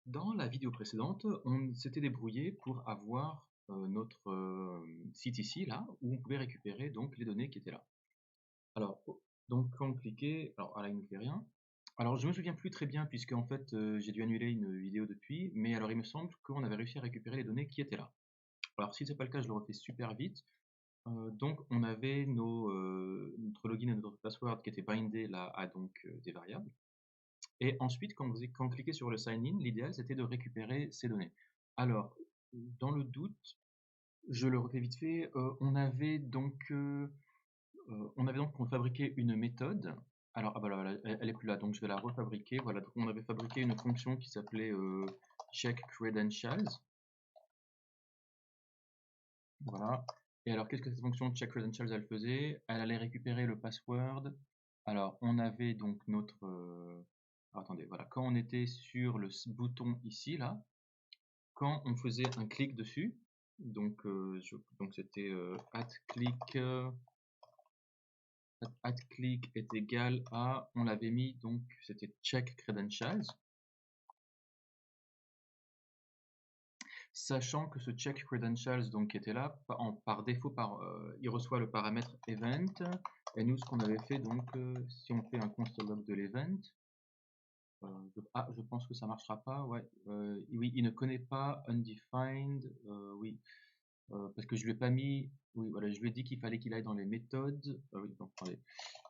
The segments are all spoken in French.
Dans la vidéo précédente, on s'était débrouillé pour avoir notre site ici, là, où on pouvait récupérer donc les données qui étaient là. Alors, donc quand on cliquait, alors là il ne fait rien. Alors je me souviens plus très bien puisque en fait j'ai dû annuler une vidéo depuis, mais alors il me semble qu'on avait réussi à récupérer les données qui étaient là. Alors si c'est pas le cas, je le refais super vite. Donc on avait notre login et notre password qui étaient bindés là à donc des variables. Et ensuite, quand on cliquait sur le sign in, l'idéal c'était de récupérer ces données. Alors, dans le doute, je le refais vite fait, on avait donc fabriqué une méthode. Alors, ah bah voilà, elle est plus là, donc je vais la refabriquer. Voilà, donc on avait fabriqué une fonction qui s'appelait check credentials. Voilà. Et alors, qu'est-ce que cette fonction check credentials elle faisait? Elle allait récupérer le password. Alors, on avait donc notre. Attendez, voilà. Quand on était sur le bouton ici, là, quand on faisait un clic dessus, donc c'était @click est égal à, on l'avait mis donc c'était check credentials, sachant que ce check credentials donc qui était là par défaut il reçoit le paramètre event, et nous ce qu'on avait fait donc si on fait un console log de l'event, je pense que ça marchera pas, ouais, oui, il ne connaît pas undefined, oui, parce que je lui ai pas mis, oui, voilà, je lui ai dit qu'il fallait qu'il aille dans les méthodes, oui, donc, attendez,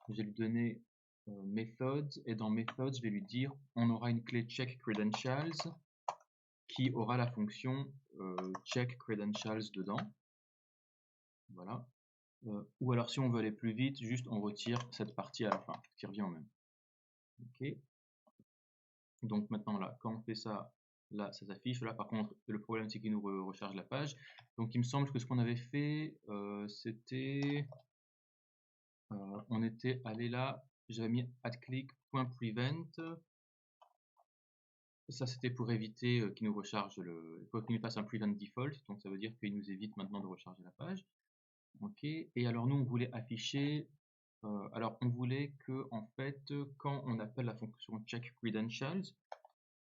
je vais lui donner methods, et dans methods, je vais lui dire, on aura une clé check credentials qui aura la fonction check credentials dedans, voilà, ou alors si on veut aller plus vite, juste on retire cette partie à la fin, qui revient au même. Ok. Donc maintenant là, quand on fait ça, là ça s'affiche. Là par contre, le problème c'est qu'il nous recharge la page. Donc il me semble que ce qu'on avait fait, c'était, on était allé là, j'avais mis @click.prevent. Ça c'était pour éviter qu'il nous recharge qu'il nous passe un prevent default. Donc ça veut dire qu'il nous évite maintenant de recharger la page. Ok. Et alors nous on voulait afficher. Alors on voulait que en fait quand on appelle la fonction check credentials,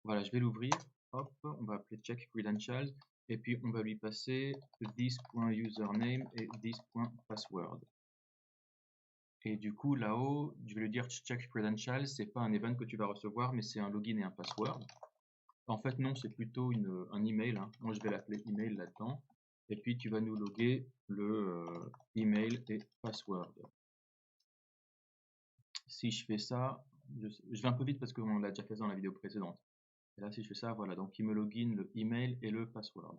voilà, je vais l'ouvrir. Hop, on va appeler check credentials et puis on va lui passer this.username et this.password. Et du coup là-haut, je vais lui dire check credentials, c'est pas un event que tu vas recevoir, mais c'est un login et un password. En fait non, c'est plutôt un email, hein. Moi je vais l'appeler email là-dedans. Et puis tu vas nous loguer le email et password. Si je fais ça, je vais un peu vite parce qu'on l'a déjà fait dans la vidéo précédente. Et là, si je fais ça, voilà, donc il me login le email et le password.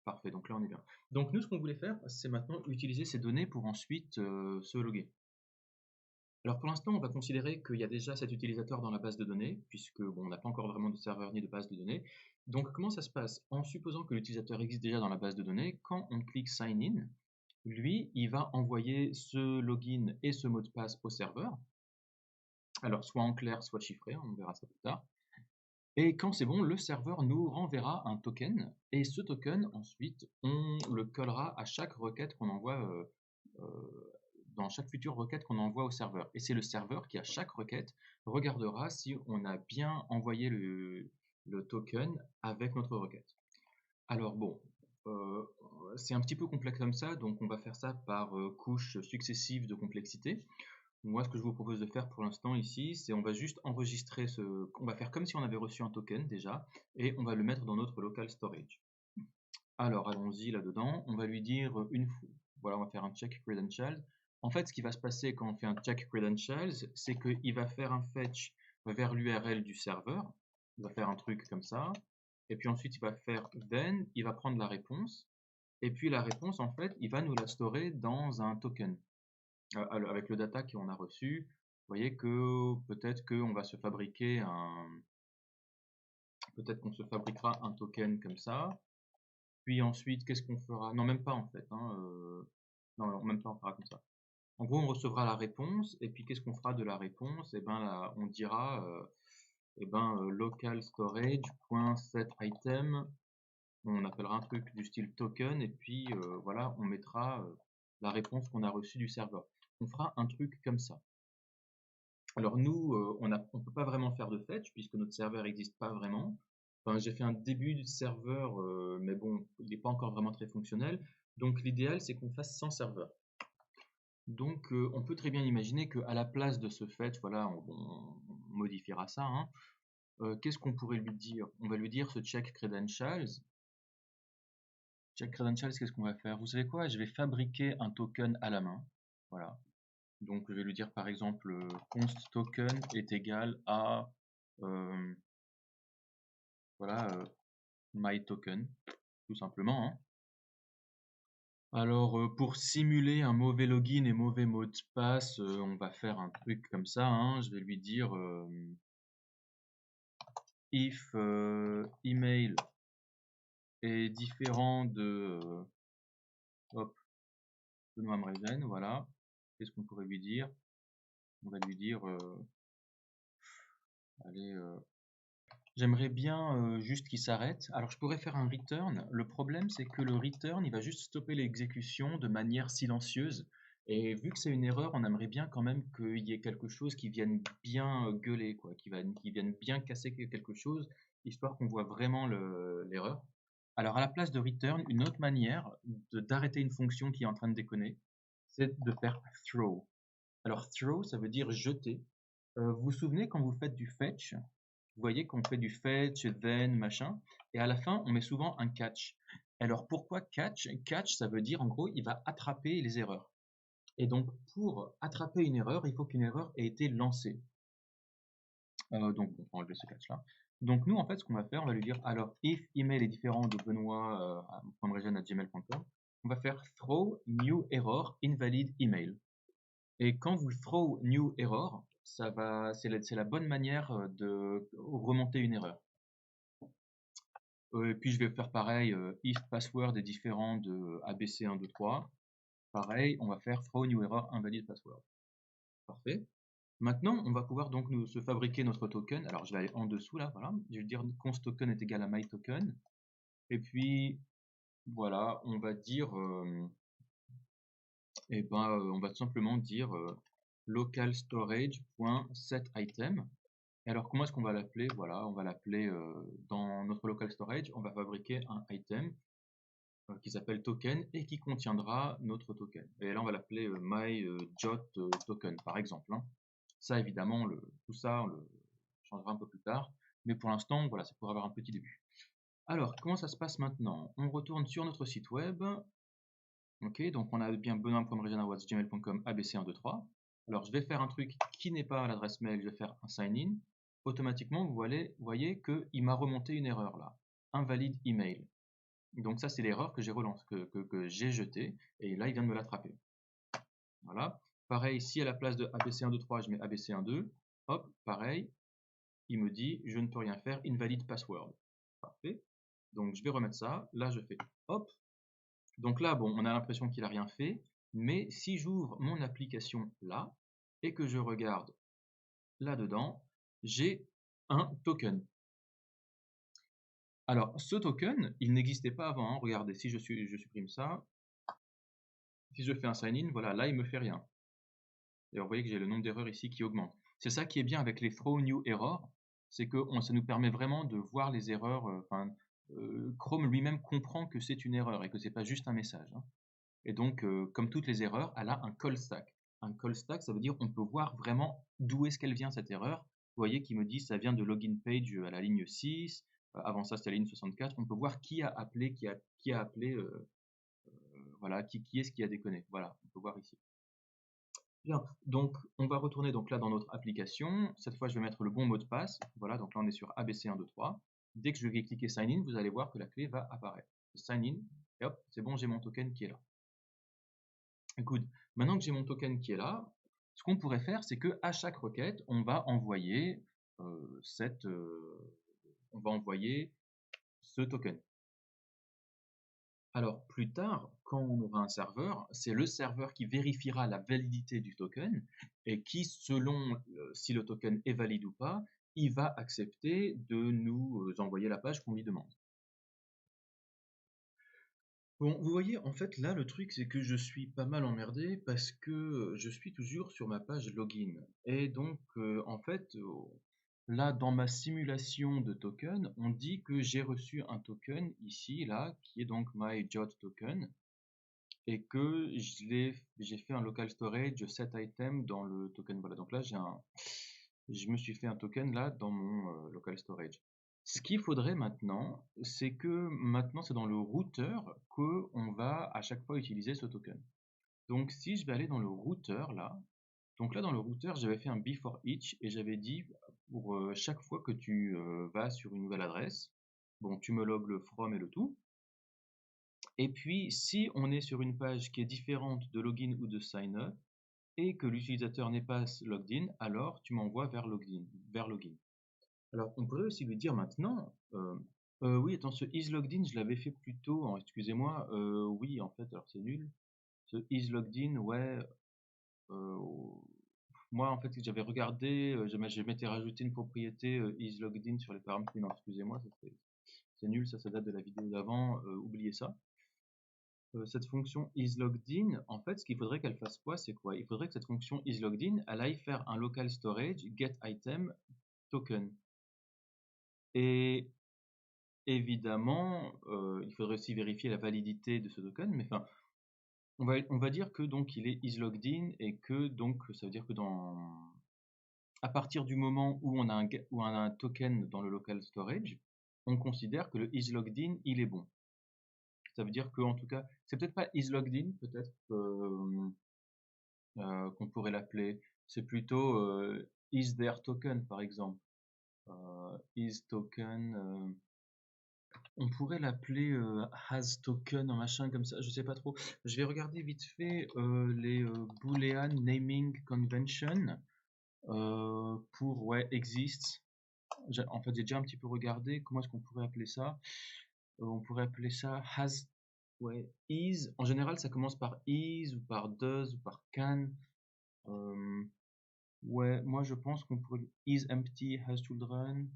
Parfait, donc là on est bien. Donc nous, ce qu'on voulait faire, c'est maintenant utiliser ces données pour ensuite se loguer. Alors pour l'instant, on va considérer qu'il y a déjà cet utilisateur dans la base de données, puisque bon, on n'a pas encore vraiment de serveur ni de base de données. Donc comment ça se passe? En supposant que l'utilisateur existe déjà dans la base de données, quand on clique Sign In, lui, il va envoyer ce login et ce mot de passe au serveur. Alors soit en clair, soit chiffré, on verra ça plus tard. Et quand c'est bon, le serveur nous renverra un token, et ce token, ensuite, on le collera à chaque requête qu'on envoie, dans chaque future requête qu'on envoie au serveur. Et c'est le serveur qui, à chaque requête, regardera si on a bien envoyé le token avec notre requête. Alors bon, c'est un petit peu complexe comme ça, donc on va faire ça par couches successives de complexité. Moi, ce que je vous propose de faire pour l'instant ici, c'est on va juste enregistrer on va faire comme si on avait reçu un token déjà, et on va le mettre dans notre local storage. Alors, allons-y là-dedans. On va lui dire voilà, on va faire un check credentials. En fait, ce qui va se passer quand on fait un check credentials, c'est qu'il va faire un fetch vers l'URL du serveur. Il va faire un truc comme ça. Et puis ensuite, il va faire then, il va prendre la réponse. Et puis la réponse, en fait, il va nous la storer dans un token. Avec le data qu'on a reçu, vous voyez que peut-être qu'on va se fabriquer peut-être qu'on se fabriquera un token comme ça. Puis ensuite, qu'est-ce qu'on fera? Non, même pas en fait, hein, non, même pas, on fera comme ça. En gros, on recevra la réponse, et puis qu'est-ce qu'on fera de la réponse? Et ben là, on dira, local storage.set item, on appellera un truc du style token, et puis voilà, on mettra la réponse qu'on a reçue du serveur. On fera un truc comme ça. Alors nous, on ne peut pas vraiment faire de fetch puisque notre serveur n'existe pas vraiment. Enfin, j'ai fait un début de serveur, mais bon, il n'est pas encore vraiment très fonctionnel. Donc l'idéal, c'est qu'on fasse sans serveur. Donc on peut très bien imaginer qu'à la place de ce fetch, voilà, on modifiera ça, hein. Qu'est-ce qu'on pourrait lui dire? On va lui dire ce check credentials. Check credentials, qu'est-ce qu'on va faire? Vous savez quoi? Je vais fabriquer un token à la main. Voilà. Donc je vais lui dire par exemple const token est égal à voilà my token, tout simplement, hein. Alors pour simuler un mauvais login et mauvais mot de passe, on va faire un truc comme ça, hein. Je vais lui dire if email est différent de hop, Benoît Mreven, voilà. Qu'est-ce qu'on pourrait lui dire? On va lui dire allez j'aimerais bien juste qu'il s'arrête. Alors je pourrais faire un return. Le problème c'est que le return il va juste stopper l'exécution de manière silencieuse. Et vu que c'est une erreur, on aimerait bien quand même qu'il y ait quelque chose qui vienne bien gueuler, quoi, qui vienne bien casser quelque chose, histoire qu'on voit vraiment l'erreur. Alors à la place de return, une autre manière d'arrêter une fonction qui est en train de déconner, c'est de faire throw. Alors throw, ça veut dire jeter. Vous vous souvenez quand vous faites du fetch, vous voyez qu'on fait du fetch, then, machin, et à la fin, on met souvent un catch. Alors pourquoi catch? Catch, ça veut dire en gros, il va attraper les erreurs. Et donc pour attraper une erreur, il faut qu'une erreur ait été lancée. Donc on va enlever ce catch-là. Donc nous, en fait, ce qu'on va faire, on va lui dire, alors if email est différent de benoît.mregen@gmail.com, on va faire throw new error invalid email. Et quand vous throw new error, c'est la bonne manière de remonter une erreur. Et puis je vais faire pareil, if password est différent de abc123. Pareil, on va faire throw new error invalid password. Parfait. Maintenant, on va pouvoir donc se fabriquer notre token. Alors je vais aller en dessous là, voilà. Je vais dire const token est égal à my token. Et puis voilà, on va dire, on va tout simplement dire local storage.setItem. Et alors comment est-ce qu'on va l'appeler? Voilà, on va l'appeler dans notre local storage, on va fabriquer un item qui s'appelle token et qui contiendra notre token. Et là on va l'appeler myjot token par exemple, hein. Ça évidemment, tout ça on le changera un peu plus tard, mais pour l'instant voilà, c'est pour avoir un petit début. Alors comment ça se passe maintenant? On retourne sur notre site web. Ok, donc on a bien benoît.mregen@gmail.com abc123. Alors je vais faire un truc qui n'est pas à l'adresse mail, je vais faire un sign in. Automatiquement, vous voyez qu'il m'a remonté une erreur là, invalide email. Donc ça c'est l'erreur que j'ai relancée, que j'ai jetée, et là il vient de me l'attraper. Voilà. Pareil, si à la place de abc123 je mets abc12, hop, pareil, il me dit je ne peux rien faire, invalid password. Parfait. Donc je vais remettre ça, là je fais hop. Donc là, bon, on a l'impression qu'il n'a rien fait, mais si j'ouvre mon application là, et que je regarde là-dedans, j'ai un token. Alors, ce token, il n'existait pas avant, hein. Regardez, si je supprime ça, si je fais un sign-in, voilà, là, il me fait rien. Et vous voyez que j'ai le nombre d'erreurs ici qui augmente. C'est ça qui est bien avec les throw new error, c'est que ça nous permet vraiment de voir les erreurs. Chrome lui-même comprend que c'est une erreur et que c'est pas juste un message, hein. Et donc, comme toutes les erreurs, elle a un call stack. Un call stack, ça veut dire on peut voir vraiment d'où est-ce qu'elle vient cette erreur. Vous voyez qu'il me dit ça vient de login page à la ligne 6. Avant ça, c'était la ligne 64. On peut voir qui a appelé, voilà, qui est-ce qui a déconné. Voilà, on peut voir ici. Bien, donc on va retourner donc là dans notre application. Cette fois, je vais mettre le bon mot de passe. Voilà, donc là on est sur ABC123. Dès que je vais cliquer Sign in, vous allez voir que la clé va apparaître. Sign in, et hop, c'est bon, j'ai mon token qui est là. Good. Maintenant que j'ai mon token qui est là, ce qu'on pourrait faire, c'est que à chaque requête, on va envoyer ce token. Alors plus tard, quand on aura un serveur, c'est le serveur qui vérifiera la validité du token et qui, selon si le token est valide ou pas, il va accepter de nous envoyer la page qu'on lui demande. Bon, vous voyez, en fait, là, le truc, c'est que je suis pas mal emmerdé parce que je suis toujours sur ma page login. Et donc, en fait, là, dans ma simulation de token, on dit que j'ai reçu un token ici, là, qui est donc myJot token, et que j'ai fait un local storage set item dans le token. Voilà, donc là, je me suis fait un token là dans mon local storage. Ce qu'il faudrait maintenant, c'est que maintenant, c'est dans le routeur qu'on va à chaque fois utiliser ce token. Donc, si je vais aller dans le routeur là, donc là, dans le routeur, j'avais fait un before each et j'avais dit pour chaque fois que tu vas sur une nouvelle adresse, bon, tu me logs le from et le tout. Et puis, si on est sur une page qui est différente de login ou de sign up et que l'utilisateur n'est pas logged in, alors tu m'envoies vers login, Alors, on pourrait aussi lui dire maintenant, oui, attends, ce is logged in, je l'avais fait plus tôt, hein, excusez-moi, oui, en fait, alors c'est nul. Ce is logged in, ouais, euh, moi, en fait, j'avais regardé, je m'étais rajouté une propriété is logged in sur les paramètres, mais non, excusez-moi, c'est nul, ça date de la vidéo d'avant, oubliez ça. Cette fonction isLoggedIn, en fait, ce qu'il faudrait qu'elle fasse quoi, c'est quoi? Il faudrait que cette fonction isLoggedIn, elle aille faire un local storage getItem token. Et évidemment, il faudrait aussi vérifier la validité de ce token, mais enfin, on va dire que donc il est isLoggedIn et que donc ça veut dire que à partir du moment où on a un token dans le local storage, on considère que le isLoggedIn, il est bon. Ça veut dire que, en tout cas, c'est peut-être pas isLoggedIn, peut-être qu'on pourrait l'appeler. C'est plutôt isThereToken, par exemple. isToken, on pourrait l'appeler hasToken, un machin comme ça, je sais pas trop. Je vais regarder vite fait les Boolean Naming Convention pour ouais, exists. En fait, j'ai déjà un petit peu regardé comment est-ce qu'on pourrait appeler ça. On pourrait appeler ça has, ouais, is. En général, ça commence par is ou par does ou par can. Ouais, moi je pense qu'on pourrait is empty has children.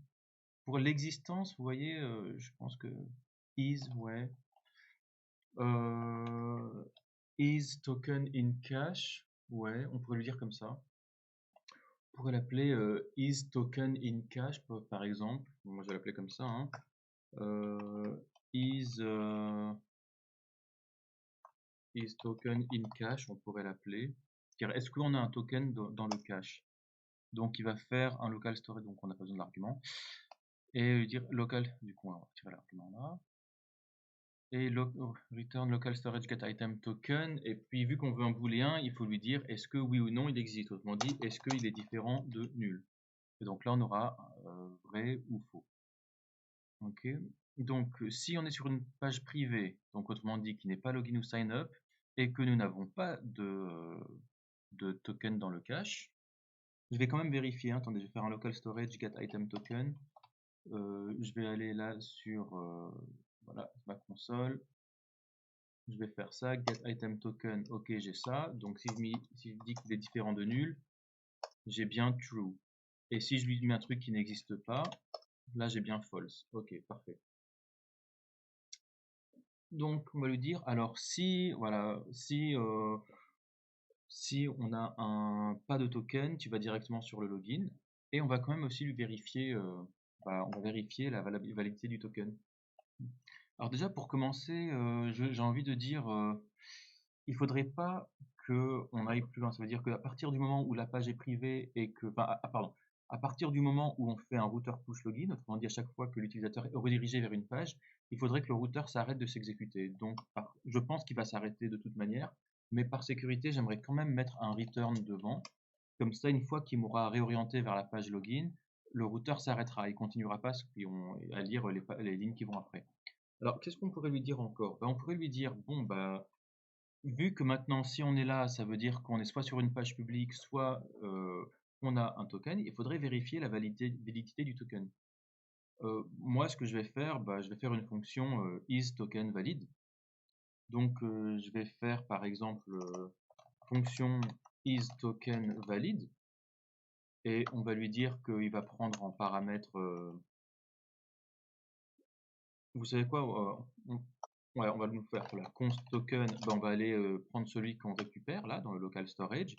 Pour l'existence, vous voyez, je pense que is, ouais. Is token in cache, ouais, on pourrait le dire comme ça. On pourrait l'appeler is token in cache, par exemple. Bon, moi je vais l'appeler comme ça. Hein. Is token in cache, on pourrait l'appeler. Est-ce qu'on a un token dans le cache? Donc il va faire un local storage, donc on n'a pas besoin de l'argument. Et dire local, du coup on va retirer l'argument là. Et return local storage get item token. Et puis vu qu'on veut un booléen, il faut lui dire est-ce que oui ou non il existe. Autrement dit, est-ce qu'il est différent de nul. Et donc là on aura vrai ou faux. Ok. Donc si on est sur une page privée, donc autrement dit qui n'est pas login ou sign up, et que nous n'avons pas de token dans le cache, je vais quand même vérifier. Hein. Attendez, je vais faire un local storage get item token. Je vais aller là sur voilà, ma console. Je vais faire ça, get item token, ok j'ai ça. Donc si je dis qu'il est différent de nul, j'ai bien true. Et si je lui mets un truc qui n'existe pas, là j'ai bien false. Ok, parfait. Donc on va lui dire, alors si, voilà, si on a pas de token, tu vas directement sur le login. Et on va quand même aussi lui vérifier, on va vérifier la validité du token. Alors déjà pour commencer, j'ai envie de dire, il faudrait pas qu'on aille plus loin. Ça veut dire qu'à partir du moment où la page est privée et que, pardon, à partir du moment où on fait un routeur push login, autrement dit à chaque fois que l'utilisateur est redirigé vers une page, il faudrait que le routeur s'arrête de s'exécuter. Donc je pense qu'il va s'arrêter de toute manière, mais par sécurité, j'aimerais quand même mettre un return devant. Comme ça, une fois qu'il m'aura réorienté vers la page login, le routeur s'arrêtera. Il continuera pas à lire les lignes qui vont après. Alors, qu'est-ce qu'on pourrait lui dire encore? On pourrait lui dire, bon, vu que maintenant, si on est là, ça veut dire qu'on est soit sur une page publique, soit on a un token, il faudrait vérifier la validité du token. Moi, ce que je vais faire, je vais faire une fonction isTokenValid. Donc, je vais faire, par exemple, fonction isTokenValid. Et on va lui dire qu'il va prendre en paramètre... vous savez quoi ouais, on va nous faire pour la const token, on va aller prendre celui qu'on récupère là dans le local storage.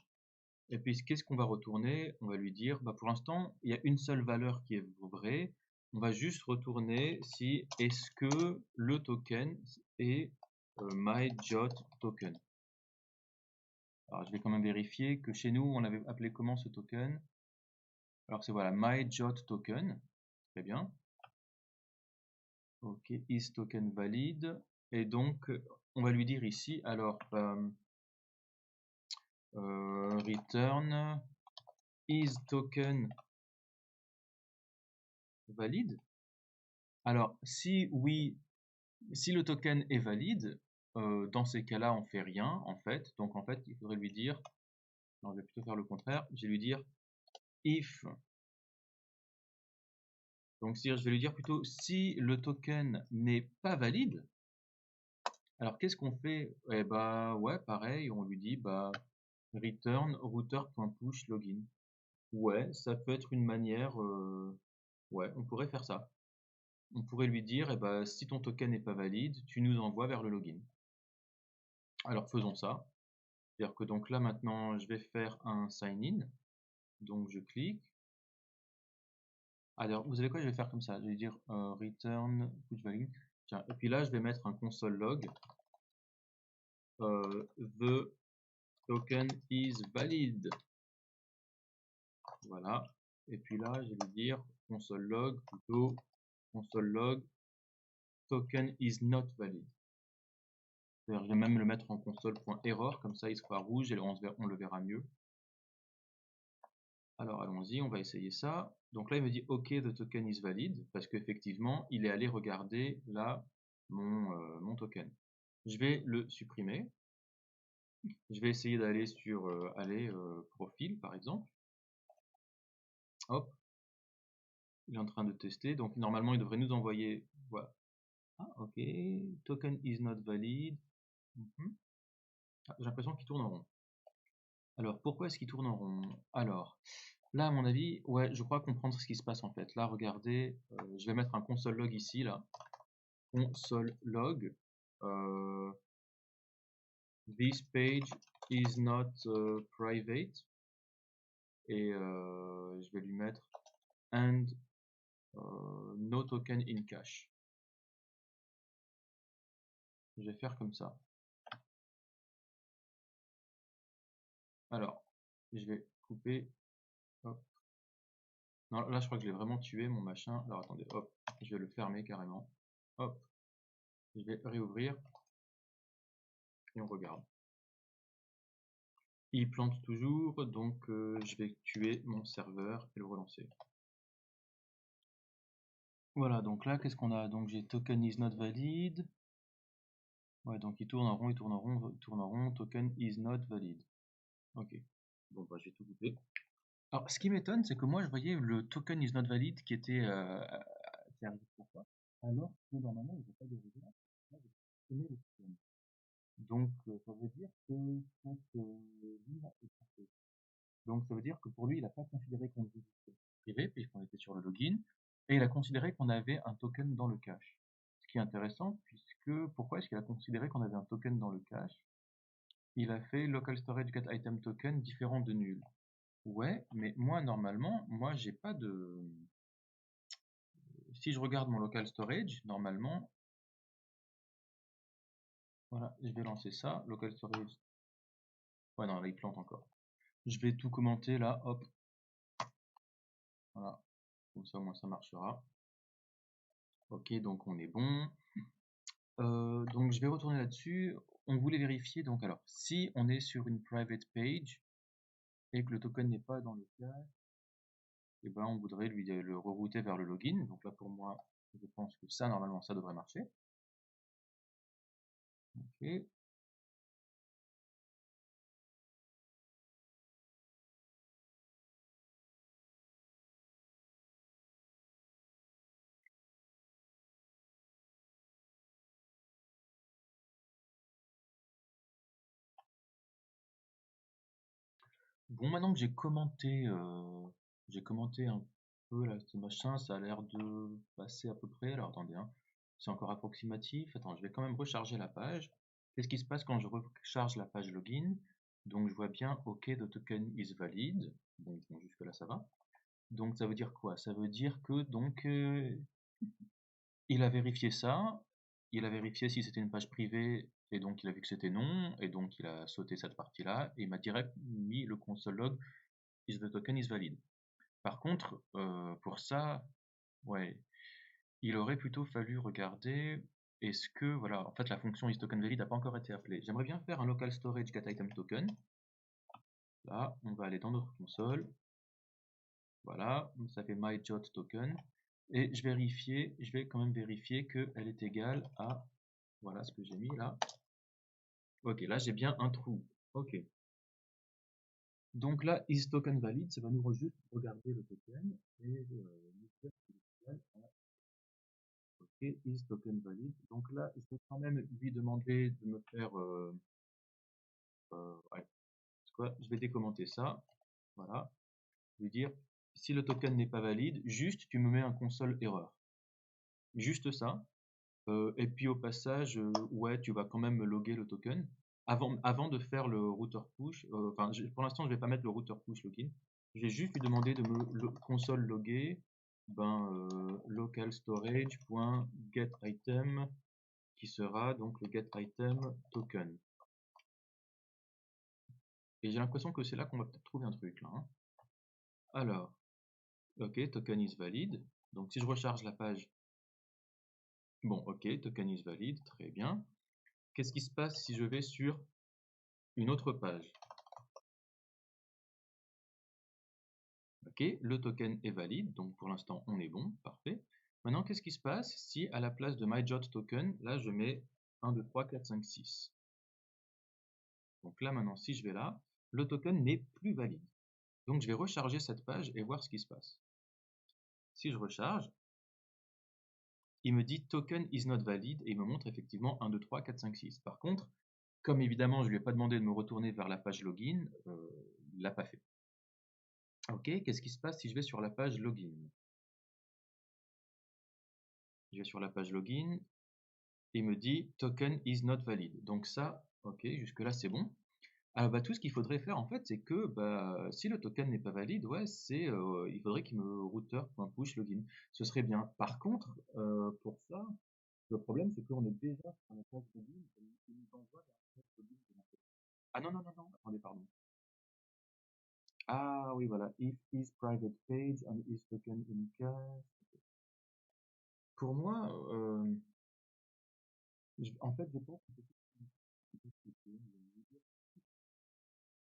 Et puis qu'est-ce qu'on va retourner? On va lui dire, bah, pour l'instant, il y a une seule valeur qui est vraie. On va juste retourner si est-ce que le token est myJot token. Alors je vais quand même vérifier que chez nous on avait appelé comment ce token? Alors c'est voilà myJot token. Très bien. Ok, is token valide. Et donc on va lui dire ici alors return is token valide. Alors si oui, si le token est valide, dans ces cas-là on fait rien en fait. Donc en fait il faudrait lui dire, non, je vais plutôt faire le contraire, je vais lui dire if. Donc je vais lui dire plutôt si le token n'est pas valide. Alors qu'est-ce qu'on fait? Eh bah ouais, pareil, on lui dit bah return router.push login. Ouais, ça peut être une manière, ouais, on pourrait faire ça. On pourrait lui dire, eh bah, si ton token n'est pas valide, tu nous envoies vers le login. Alors faisons ça. C'est-à-dire que donc là maintenant, je vais faire un sign in. Donc je clique. Alors vous savez quoi, je vais faire comme ça. Je vais dire return push valid. Tiens, et puis là, je vais mettre un console log. The token is valid. Voilà. Et puis là, je vais dire console log plutôt console log token is not valid. Je vais même le mettre en console.error, comme ça il sera rouge et on le verra mieux. Alors allons-y, on va essayer ça. Donc là il me dit OK, the token is valid, parce qu'effectivement il est allé regarder là mon token. Je vais le supprimer. Je vais essayer d'aller sur profil par exemple. Hop, il est en train de tester, donc normalement il devrait nous envoyer. Voilà. Ah, ok, token is not valid. Ah, j'ai l'impression qu'il tourne en rond. Alors pourquoi est-ce qu'il tourne en rond? Alors là à mon avis, ouais, je crois comprendre ce qui se passe en fait. Là regardez, je vais mettre un console log ici là. Console log. This page is not private. Et je vais lui mettre and no token in cache. Je vais faire comme ça. Alors, je vais couper. Hop. Non, là je crois que je l'ai vraiment tué mon machin. Alors attendez, hop, je vais le fermer carrément. Hop, je vais réouvrir et on regarde. Il plante toujours, donc je vais tuer mon serveur et le relancer. Voilà, donc là, qu'est-ce qu'on a? Donc j'ai token is not valid. Ouais, donc il tourne en rond, il tourne en rond, il tourne en rond, token is not valid. Ok, bon bah je vais tout couper. Alors ce qui m'étonne, c'est que moi je voyais le token is not valid qui était qui arrive pourquoi? Alors que normalement il n'y a pas de raison. Moi, j'ai supprimé le token. Donc ça veut dire que lui là est parfait. Donc ça veut dire que pour lui, il n'a pas considéré qu'on était privé, puisqu'on était sur le login, et il a considéré qu'on avait un token dans le cache. Ce qui est intéressant, puisque pourquoi est-ce qu'il a considéré qu'on avait un token dans le cache? Il a fait local storage get item token différent de nul. Ouais, mais moi normalement, moi j'ai pas de. Si je regarde mon local storage, normalement, voilà, je vais lancer ça, local storage. Ouais, non, là il plante encore. Je vais tout commenter là, hop. Voilà, comme ça au moins ça marchera. Ok, donc on est bon. Donc je vais retourner là-dessus. On voulait vérifier, donc alors, si on est sur une private page et que le token n'est pas dans le cache, et ben on voudrait lui le rerouter vers le login. Donc là pour moi, je pense que ça normalement ça devrait marcher. Ok. Bon, maintenant que j'ai commenté un peu là, ce machin, ça a l'air de passer à peu près. Alors attendez, hein, c'est encore approximatif. Attends, je vais quand même recharger la page. Qu'est-ce qui se passe quand je recharge la page login? Donc je vois bien, OK, the token is valid. Bon, jusque là ça va. Donc ça veut dire quoi? Ça veut dire que donc il a vérifié ça, il a vérifié si c'était une page privée et donc il a vu que c'était non et donc il a sauté cette partie-là et il m'a direct mis le console log is the token is valid. Par contre, pour ça, ouais, il aurait plutôt fallu regarder est-ce que voilà, en fait la fonction isTokenValid n'a pas encore été appelée. J'aimerais bien faire un local storage getItemToken. Là, on va aller dans notre console. Voilà, ça fait myJotToken. Et je vais quand même vérifier qu'elle est égale à voilà ce que j'ai mis là. Ok, là j'ai bien un trou. Ok. Donc là, isTokenValid, ça va nous juste regarder le token et nous dire qu'il est égal à ok, isTokenValid. Donc là, je vais quand même lui demander de me faire ouais, quoi, je vais décommenter ça. Voilà. Lui dire si le token n'est pas valide, juste tu me mets un console erreur. Juste ça. Et puis au passage, ouais, tu vas quand même me loguer le token. Avant de faire le router push, enfin pour l'instant je vais pas mettre le router push login. Je vais juste lui demander de me console loguer local storage.getItem qui sera donc le getItem token. Et j'ai l'impression que c'est là qu'on va peut-être trouver un truc là, hein. Alors, ok, token is valid. Donc si je recharge la page, bon, ok, token is valid, très bien. Qu'est-ce qui se passe si je vais sur une autre page? Ok, le token est valide, donc pour l'instant on est bon, parfait. Maintenant, qu'est-ce qui se passe si à la place de myJotToken, là je mets 1, 2, 3, 4, 5, 6. Donc là maintenant, si je vais là, le token n'est plus valide. Donc je vais recharger cette page et voir ce qui se passe. Si je recharge, il me dit token is not valid et il me montre effectivement 1, 2, 3, 4, 5, 6. Par contre, comme évidemment je ne lui ai pas demandé de me retourner vers la page login, il ne l'a pas fait. Ok, qu'est-ce qui se passe si je vais sur la page login? Je vais sur la page login, il me dit token is not valid. Donc ça, ok, jusque là c'est bon. Ah bah, tout ce qu'il faudrait faire en fait, c'est que bah, si le token n'est pas valide, ouais, il faudrait qu'il me router.push login. Ce serait bien. Par contre, pour ça, le problème c'est qu'on est déjà sur la page login et il nous envoie vers la page login de mon côté. Ah non, non, non, non, attendez, pardon. Ah oui, voilà, if is private page and is token in cache. Pour moi, en fait, je pense que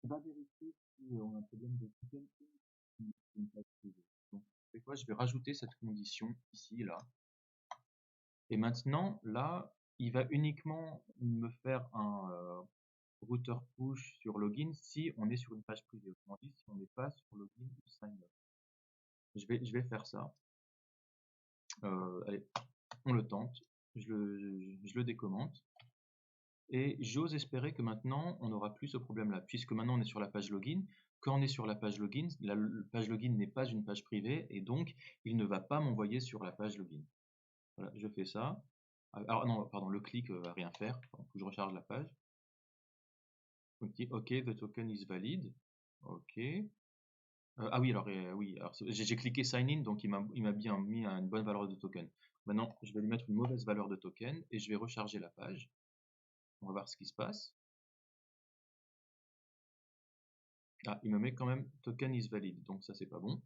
on va vérifier si on a un problème de token ou une page privée. Donc, c'est quoi? Je vais rajouter cette condition ici, là. Et maintenant, là, il va uniquement me faire un router push sur login si on est sur une page privée. Autrement dit, si on n'est pas sur login ou sign up. Je vais faire ça. Allez, on le tente. Je le décommente. Et j'ose espérer que maintenant, on n'aura plus ce problème-là, puisque maintenant on est sur la page login. Quand on est sur la page login n'est pas une page privée, et donc il ne va pas m'envoyer sur la page login. Voilà, je fais ça. Alors non, pardon, le clic va rien faire. Il faut que je recharge la page. Ok, the token is valid. Ok. Ah oui, alors j'ai cliqué sign in, donc il m'a bien mis une bonne valeur de token. Maintenant, je vais lui mettre une mauvaise valeur de token et je vais recharger la page. On va voir ce qui se passe. Ah, il me met quand même token is valid, donc ça c'est pas bon.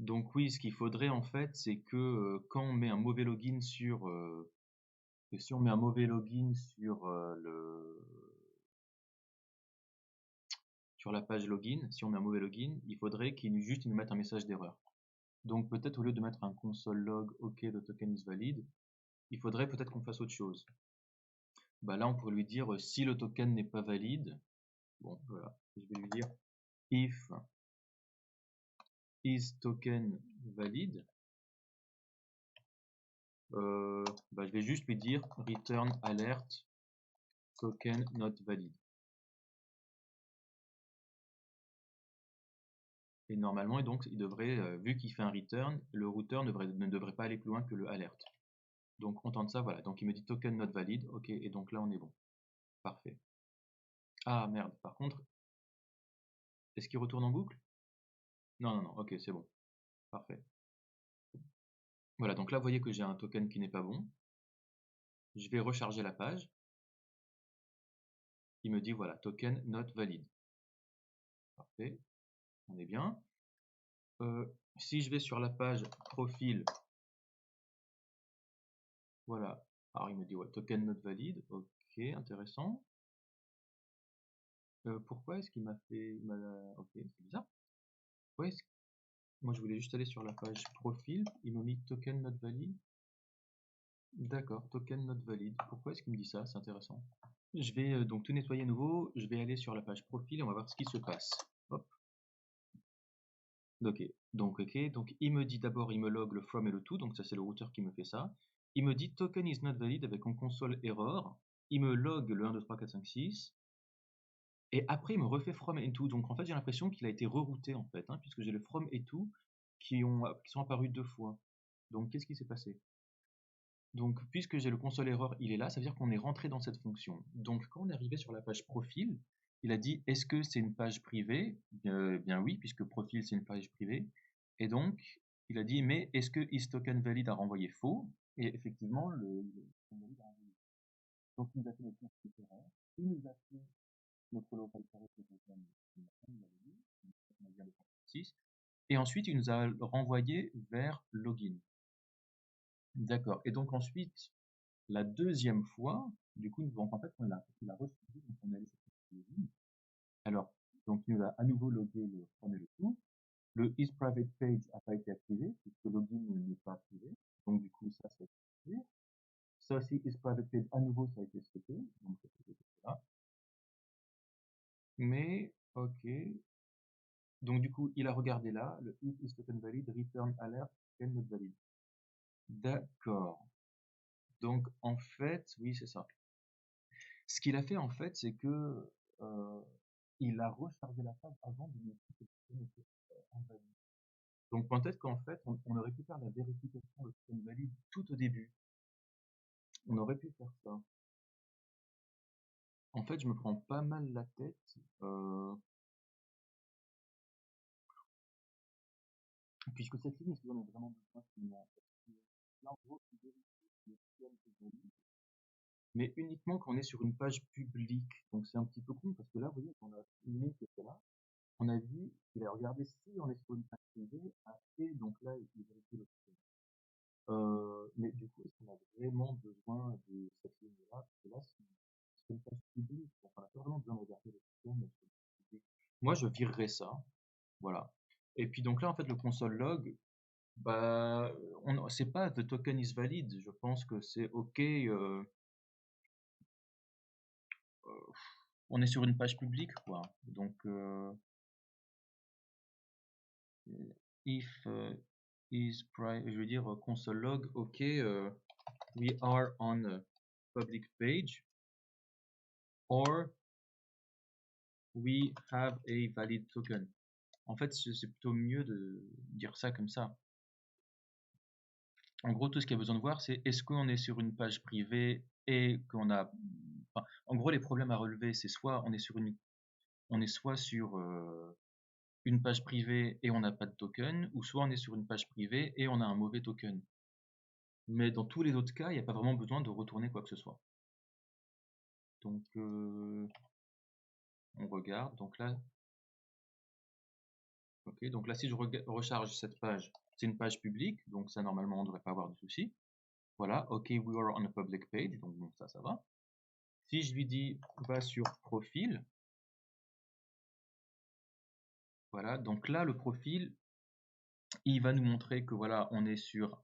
Donc oui, ce qu'il faudrait en fait, c'est que quand on met un mauvais login sur, si on met un mauvais login sur la page login, si on met un mauvais login, il faudrait qu'il nous mette un message d'erreur. Donc peut-être au lieu de mettre un console log OK, le token is valid, il faudrait peut-être qu'on fasse autre chose. Bah là, on pourrait lui dire si le token n'est pas valide, bon voilà, je vais lui dire if is token valid. Bah, je vais juste lui dire return alert token not valid. Et normalement, et donc il devrait, vu qu'il fait un return, le router ne devrait pas aller plus loin que le alert. Donc on tente ça, voilà. Donc il me dit token not valid, ok, et donc là on est bon. Parfait. Ah merde, par contre, est-ce qu'il retourne en boucle? Non, non, non, ok, c'est bon. Parfait. Voilà, donc là, vous voyez que j'ai un token qui n'est pas bon. Je vais recharger la page. Il me dit, voilà, token not valid. Parfait, on est bien. Si je vais sur la page profil, voilà. Alors, il me dit, ouais, token not valid. Ok, intéressant. Pourquoi est-ce qu'il m'a fait... Ok, c'est bizarre. Pourquoi est-ce Moi, je voulais juste aller sur la page profil. Il m'a mis token not valid. D'accord, token not valid. Pourquoi est-ce qu'il me dit ça? C'est intéressant. Je vais donc tout nettoyer à nouveau. Je vais aller sur la page profil et on va voir ce qui se passe. Hop. Ok. Donc il me dit d'abord, il me log le from et le to. Donc ça, c'est le routeur qui me fait ça. Il me dit token is not valid avec un console error. Il me log le 1, 2, 3, 4, 5, 6. Et après, il me refait from et to. Donc en fait, j'ai l'impression qu'il a été rerouté en fait, hein, puisque j'ai le from et to qui sont apparus 2 fois. Donc qu'est-ce qui s'est passé? Donc, puisque j'ai le console error, il est là, ça veut dire qu'on est rentré dans cette fonction. Donc, quand on est arrivé sur la page profil, il a dit est-ce que c'est une page privée? Bien oui, puisque profil c'est une page privée. Et donc, il a dit mais est-ce que isTokenValid a renvoyé faux? Et effectivement, le valid a renvoyé faux. Donc, il nous a fait notre constructeur erreur, il nous a fait notre local carré qui était comme on l'avait dit, on vient de 6, et ensuite il nous a renvoyé vers login. D'accord. Et donc ensuite, la deuxième fois, du coup, donc en fait, il a reçu, donc on a laissé le login. Alors, donc il nous a à nouveau logué le from et le to. Le isPrivate page n'a pas été activé, puisque le login n'est pas activé. Donc du coup, ça a été activé. Ça aussi, isPrivate page, à nouveau, ça a été stoppé. Donc ça c'était là. Mais, ok. Donc du coup, il a regardé là, le if is token valid, return alert, token not valid. D'accord. Donc en fait, oui, c'est ça. Ce qu'il a fait en fait, c'est que il a rechargé la page avant de montrer que le token était invalide. Donc peut-être qu'en fait, on aurait pu faire la vérification de token valide tout au début. On aurait pu faire ça. En fait, je me prends pas mal la tête, puisque cette ligne, est-ce que j'en ai vraiment besoin finalement? Là, en gros, tu vérifies que le token est valide, mais uniquement quand on est sur une page publique. Donc c'est un petit peu con, parce que là, vous voyez, on a une ligne qui était là. On a vu qu'il a regardé si on est sur une page privée, et donc là, il vérifie le token. Mais du coup, est-ce qu'on a vraiment besoin de cette ligne-là? Parce que là, c'est une page publique, donc on n'a pas vraiment besoin de regarder le système sur le public. Moi, je virerais ça, voilà. Et puis donc là, en fait, le console log, bah, c'est pas the token is valid. Je pense que c'est OK. On est sur une page publique, quoi. Donc, if is je veux dire console log, OK. We are on a public page, or we have a valid token. En fait, c'est plutôt mieux de dire ça comme ça. En gros, tout ce qu'il y a besoin de voir, c'est est-ce qu'on est sur une page privée et qu'on a... Enfin, en gros, les problèmes à relever, c'est soit on est soit sur une page privée et on n'a pas de token, ou soit on est sur une page privée et on a un mauvais token. Mais dans tous les autres cas, il n'y a pas vraiment besoin de retourner quoi que ce soit. Donc, on regarde. Donc là, ok. Donc là, si je recharge cette page, c'est une page publique, donc ça normalement on ne devrait pas avoir de souci. Voilà, ok, we are on a public page, donc bon, ça va. Si je lui dis va sur profil, voilà, donc là le profil, il va nous montrer que voilà, on est sur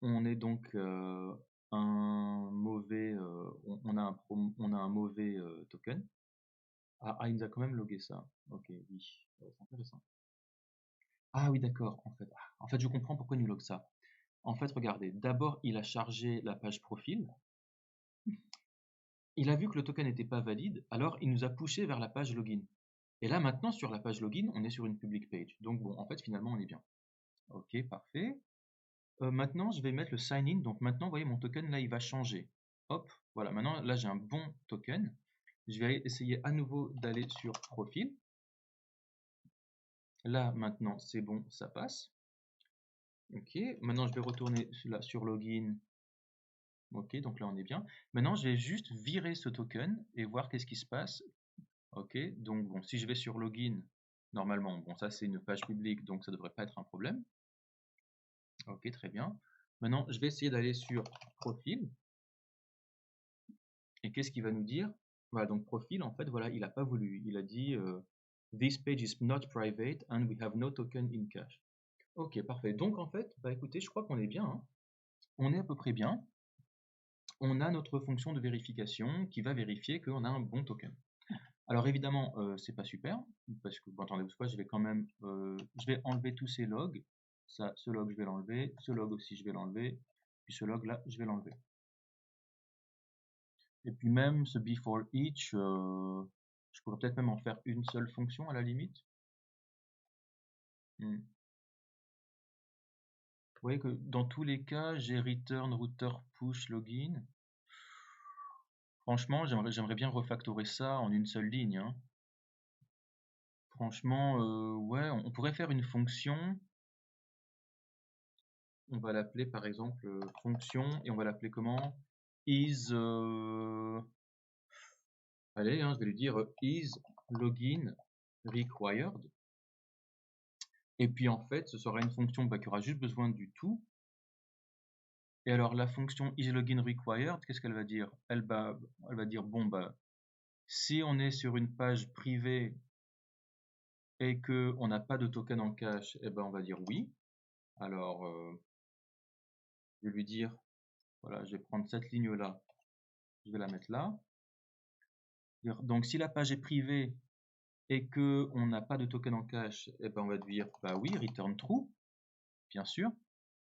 on est donc un mauvais, on a un mauvais token. Ah, il nous a quand même logué ça. Ok, oui, c'est intéressant. Ah oui, d'accord, en fait. En fait, je comprends pourquoi il nous log ça. En fait, regardez, d'abord, il a chargé la page profil. Il a vu que le token n'était pas valide, alors il nous a poussé vers la page login. Et là, maintenant, sur la page login, on est sur une public page. Donc bon, en fait, finalement, on est bien. Ok, parfait. Maintenant, je vais mettre le sign in. Donc maintenant, vous voyez, mon token, là, il va changer. Hop, voilà. Maintenant, là, j'ai un bon token. Je vais essayer à nouveau d'aller sur profil. Là, maintenant, c'est bon, ça passe. Ok, maintenant je vais retourner là sur login. Ok, donc là on est bien. Maintenant, je vais juste virer ce token et voir qu'est-ce qui se passe. Ok, donc bon, si je vais sur login, normalement, bon, ça c'est une page publique, donc ça devrait pas être un problème. Ok, très bien. Maintenant, je vais essayer d'aller sur profil. Et qu'est-ce qu'il va nous dire? Voilà, donc profil, en fait, voilà, il n'a pas voulu. Il a dit This page is not private and we have no token in cache. Ok, parfait. Donc en fait, bah écoutez, je crois qu'on est bien, hein. On est à peu près bien. On a notre fonction de vérification qui va vérifier qu'on a un bon token. Alors évidemment, c'est pas super, parce que, bon, attendez, quoi, je vais quand même, je vais enlever tous ces logs. Ça, ce log, je vais l'enlever. Ce log aussi, je vais l'enlever. Puis ce log là, je vais l'enlever. Et puis même ce before each, je pourrais peut-être même en faire une seule fonction à la limite. Vous voyez que dans tous les cas, j'ai return, router, push, login. Franchement, j'aimerais bien refactorer ça en une seule ligne, hein. Franchement, ouais, on pourrait faire une fonction. On va l'appeler par exemple fonction et on va l'appeler comment? Is, allez, hein, je vais lui dire is login required. Et puis en fait, ce sera une fonction qui aura juste besoin du tout. Et alors la fonction isLoginRequired, qu'est-ce qu'elle va dire? Elle va dire bon bah si on est sur une page privée et que on n'a pas de token en cache, et ben on va dire oui. Alors je vais lui dire voilà, je vais prendre cette ligne là, je vais la mettre là. Donc si la page est privée et que on n'a pas de token en cache, et ben on va dire bah oui, return true, bien sûr.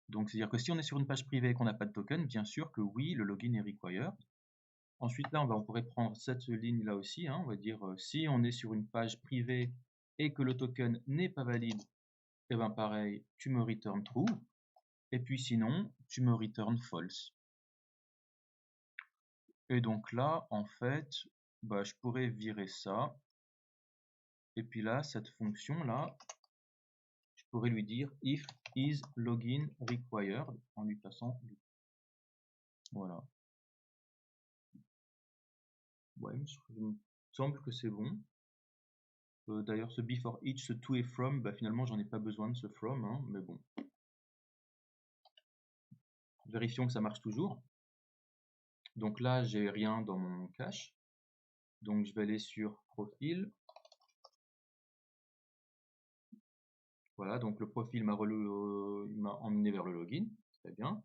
Donc c'est-à-dire que si on est sur une page privée et qu'on n'a pas de token, bien sûr que oui, le login est required. Ensuite, là, on pourrait prendre cette ligne-là aussi, hein, on va dire si on est sur une page privée et que le token n'est pas valide, et bien pareil, tu me return true, et puis sinon, tu me return false. Et donc là, en fait, bah, je pourrais virer ça, et puis là, cette fonction-là, je pourrais lui dire if is login required, en lui passant, voilà. Ouais, il me semble que c'est bon. D'ailleurs, ce before each, ce to et from, bah, finalement, j'en ai pas besoin de ce from, hein, mais bon. Vérifions que ça marche toujours. Donc là, j'ai rien dans mon cache. Donc je vais aller sur profil. Voilà, donc le profil m'a emmené vers le login. Très bien.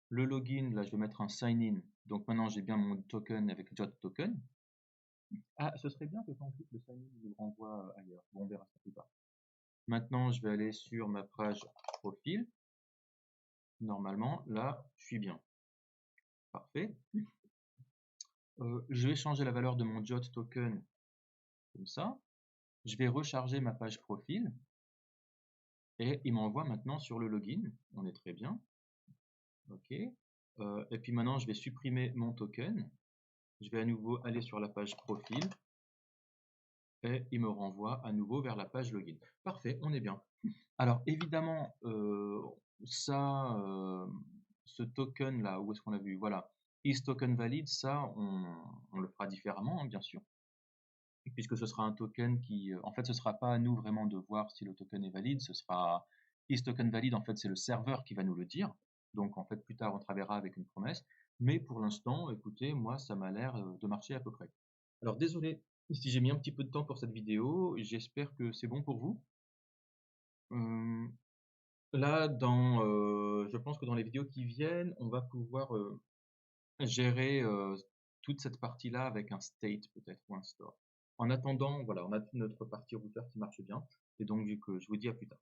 Le login, là, je vais mettre un sign in. Donc maintenant, j'ai bien mon token avec jot token. Ah, ce serait bien que quand on clique le sign in, je le renvoie ailleurs. Bon, on verra ça plus tard. Maintenant, je vais aller sur ma page profil. Normalement, là, je suis bien. Parfait. Je vais changer la valeur de mon jot token comme ça. Je vais recharger ma page profil et il m'envoie maintenant sur le login. On est très bien. Ok. Et puis maintenant, je vais supprimer mon token. Je vais à nouveau aller sur la page profil et il me renvoie à nouveau vers la page login. Parfait, on est bien. Alors évidemment, ce token là, où est-ce qu'on l'a vu? Voilà, is token valid, ça on le fera différemment, hein, bien sûr. Puisque ce sera un token qui, en fait, ce sera pas à nous vraiment de voir si le token est valide, ce sera is token valid, en fait, c'est le serveur qui va nous le dire. Donc, en fait, plus tard, on travaillera avec une promesse. Mais pour l'instant, écoutez, moi, ça m'a l'air de marcher à peu près. Alors, désolé si j'ai mis un petit peu de temps pour cette vidéo. J'espère que c'est bon pour vous. Là, je pense que dans les vidéos qui viennent, on va pouvoir gérer toute cette partie-là avec un state peut-être ou un store. En attendant, voilà, on a notre partie routeur qui marche bien. Et donc, vu que je vous dis à plus tard.